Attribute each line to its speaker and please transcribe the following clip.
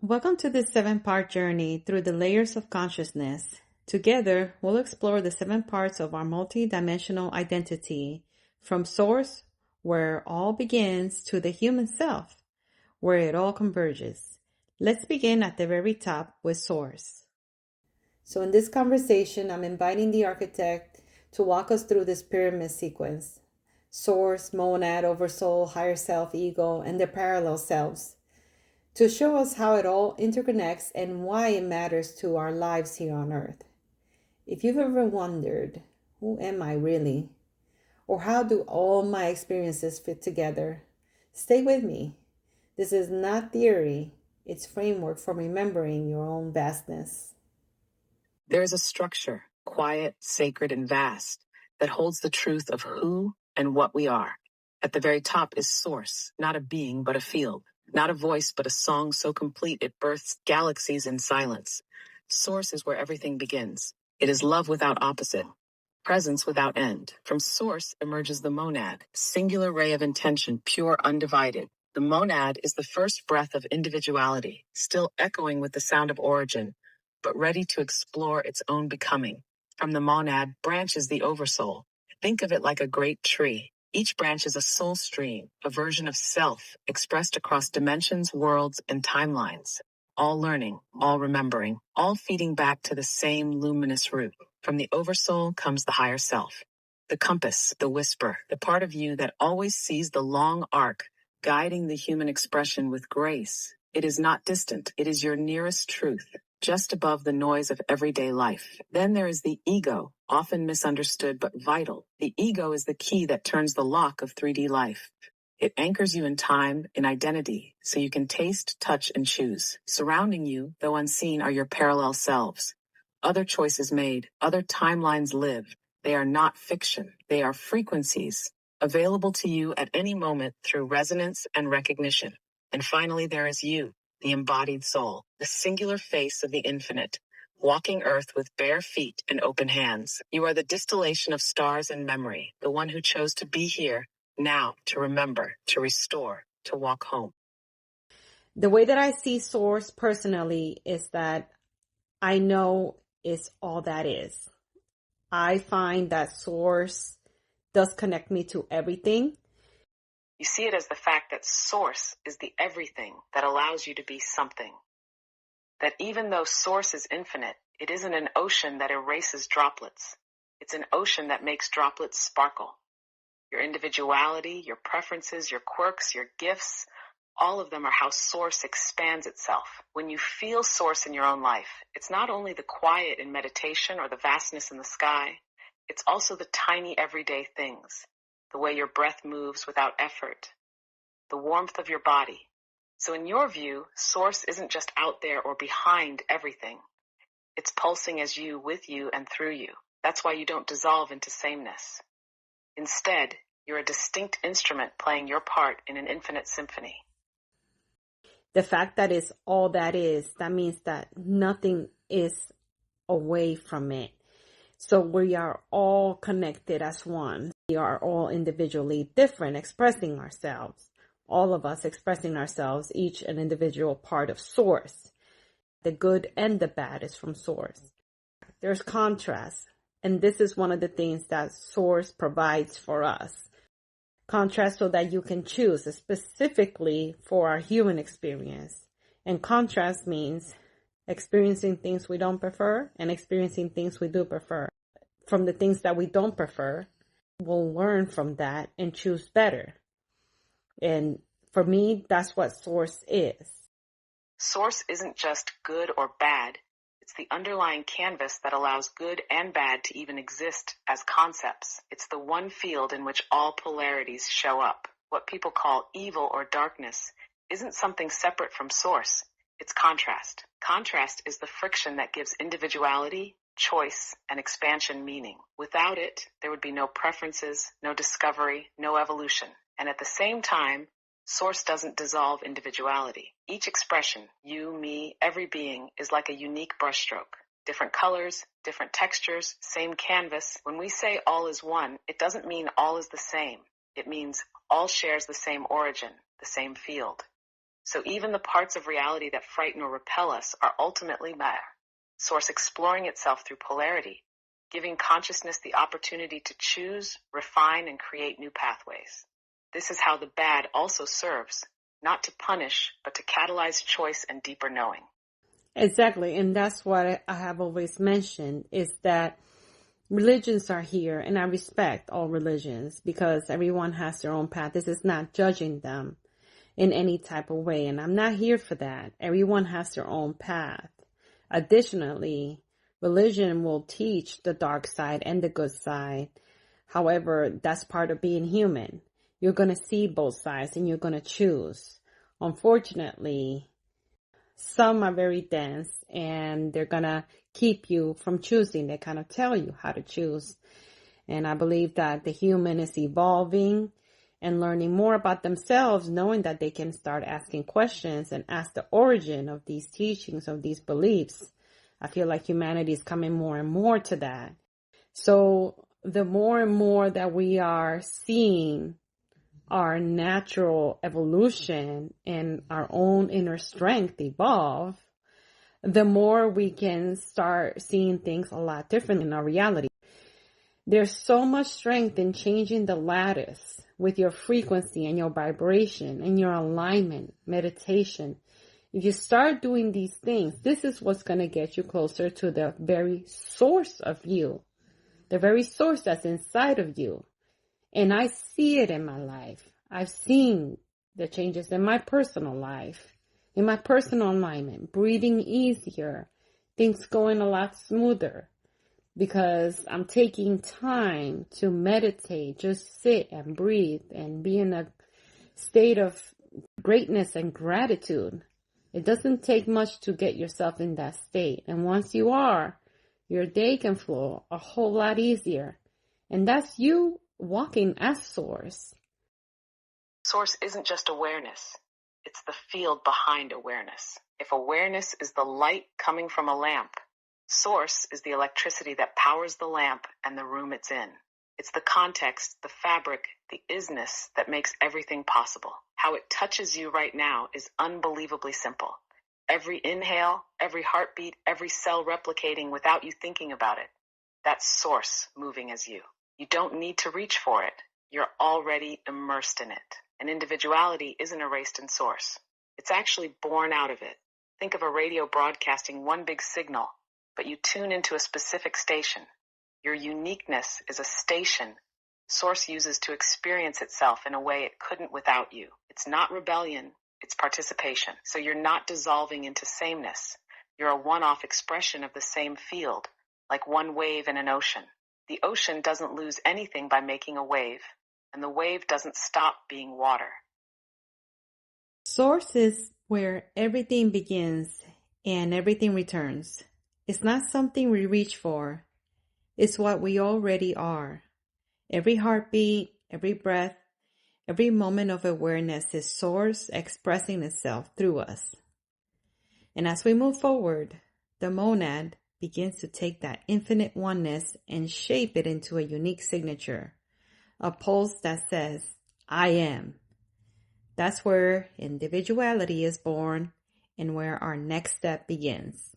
Speaker 1: Welcome to this 7-part journey through the layers of consciousness. Together, we'll explore the 7 parts of our multi-dimensional identity, from source, where all begins, to the human self, where it all converges. Let's begin at the very top with source. So in this conversation, I'm inviting the architect to walk us through this pyramid sequence. Source, monad, oversoul, higher self, ego, and their parallel selves, to show us how it all interconnects and why it matters to our lives here on earth. If you've ever wondered, who am I really? Or how do all my experiences fit together? Stay with me. This is not theory, it's framework for remembering your own vastness.
Speaker 2: There is a structure, quiet, sacred, and vast, that holds the truth of who and what we are. At the very top is source, not a being, but a field. Not a voice, but a song so complete it births galaxies in silence. Source is where everything begins. It is love without opposite, presence without end. From source emerges the monad, singular ray of intention, pure, undivided. The monad is the first breath of individuality, still echoing with the sound of origin, but ready to explore its own becoming. From the monad branches the oversoul. Think of it like a great tree. Each branch is a soul stream, a version of self expressed across dimensions, worlds, and timelines, all learning, all remembering, all feeding back to the same luminous root. From the oversoul comes the higher self, the compass, the whisper, the part of you that always sees the long arc, guiding the human expression with grace. It is not distant, it is your nearest truth, just above the noise of everyday life. Then there is the ego, often misunderstood but vital. The ego is the key that turns the lock of 3D life. It anchors you in time, in identity, so you can taste, touch, and choose. Surrounding you, though unseen, are your parallel selves. Other choices made, other timelines lived. They are not fiction. They are frequencies, available to you at any moment through resonance and recognition. And finally, there is you, the embodied soul, the singular face of the infinite, walking earth with bare feet and open hands. You are the distillation of stars and memory, the one who chose to be here, now, to remember, to restore, to walk home.
Speaker 1: The way that I see source personally is that I know it's all that is. I find that source does connect me to everything.
Speaker 2: You see it as the fact that source is the everything that allows you to be something. That even though source is infinite, it isn't an ocean that erases droplets. It's an ocean that makes droplets sparkle. Your individuality, your preferences, your quirks, your gifts, all of them are how source expands itself. When you feel source in your own life, it's not only the quiet in meditation or the vastness in the sky, it's also the tiny everyday things. The way your breath moves without effort, the warmth of your body. So in your view, source isn't just out there or behind everything. It's pulsing as you, with you, and through you. That's why you don't dissolve into sameness. Instead, you're a distinct instrument playing your part in an infinite symphony.
Speaker 1: The fact that it's all that is, that means that nothing is away from it. So we are all connected as one. We are all individually different, expressing ourselves. All of us expressing ourselves, each an individual part of source. The good and the bad is from source. There's contrast, and this is one of the things that source provides for us. Contrast so that you can choose specifically for our human experience. And contrast means experiencing things we don't prefer and experiencing things we do prefer. From the things that we don't prefer, we'll learn from that and choose better. And for me, that's what source is.
Speaker 2: Source isn't just good or bad. It's the underlying canvas that allows good and bad to even exist as concepts. It's the one field in which all polarities show up. What people call evil or darkness isn't something separate from source. It's contrast. Contrast is the friction that gives individuality, choice, and expansion meaning. Without it, there would be no preferences, no discovery, no evolution. And at the same time, source doesn't dissolve individuality. Each expression, you, me, every being, is like a unique brushstroke. Different colors, different textures, same canvas. When we say all is one, it doesn't mean all is the same. It means all shares the same origin, the same field. So even the parts of reality that frighten or repel us are ultimately Source exploring itself through polarity, giving consciousness the opportunity to choose, refine, and create new pathways. This is how the bad also serves, not to punish, but to catalyze choice and deeper knowing.
Speaker 1: Exactly. And that's what I have always mentioned, is that religions are here, and I respect all religions because everyone has their own path. This is not judging them in any type of way, and I'm not here for that. Everyone has their own path. Additionally, religion will teach the dark side and the good side. However, that's part of being human. You're going to see both sides and you're going to choose. Unfortunately, some are very dense and they're going to keep you from choosing. They kind of tell you how to choose. And I believe that the human is evolving and learning more about themselves, knowing that they can start asking questions and ask the origin of these teachings, of these beliefs. I feel like humanity is coming more and more to that. So the more and more that we are seeing our natural evolution and our own inner strength evolve, the more we can start seeing things a lot different in our reality. There's so much strength in changing the lattice with your frequency and your vibration and your alignment, meditation. If you start doing these things, this is what's going to get you closer to the very source of you, the very source that's inside of you. And I see it in my life. I've seen the changes in my personal life, in my personal alignment, breathing easier, things going a lot smoother. Because I'm taking time to meditate, just sit and breathe and be in a state of greatness and gratitude. It doesn't take much to get yourself in that state. And once you are, your day can flow a whole lot easier. And that's you walking as Source.
Speaker 2: Source isn't just awareness. It's the field behind awareness. If awareness is the light coming from a lamp, Source is the electricity that powers the lamp and the room it's in. It's the context, the fabric, the isness that makes everything possible. How it touches you right now is unbelievably simple. Every inhale, every heartbeat, every cell replicating without you thinking about it. That's Source moving as you. You don't need to reach for it. You're already immersed in it. And individuality isn't erased in Source. It's actually born out of it. Think of a radio broadcasting one big signal, but you tune into a specific station. Your uniqueness is a station Source uses to experience itself in a way it couldn't without you. It's not rebellion, it's participation. So you're not dissolving into sameness. You're a one-off expression of the same field, like one wave in an ocean. The ocean doesn't lose anything by making a wave, and the wave doesn't stop being water.
Speaker 1: Source is where everything begins and everything returns. It's not something we reach for. It's what we already are. Every heartbeat, every breath, every moment of awareness is Source expressing itself through us. And as we move forward, the monad begins to take that infinite oneness and shape it into a unique signature, a pulse that says, I am. That's where individuality is born and where our next step begins.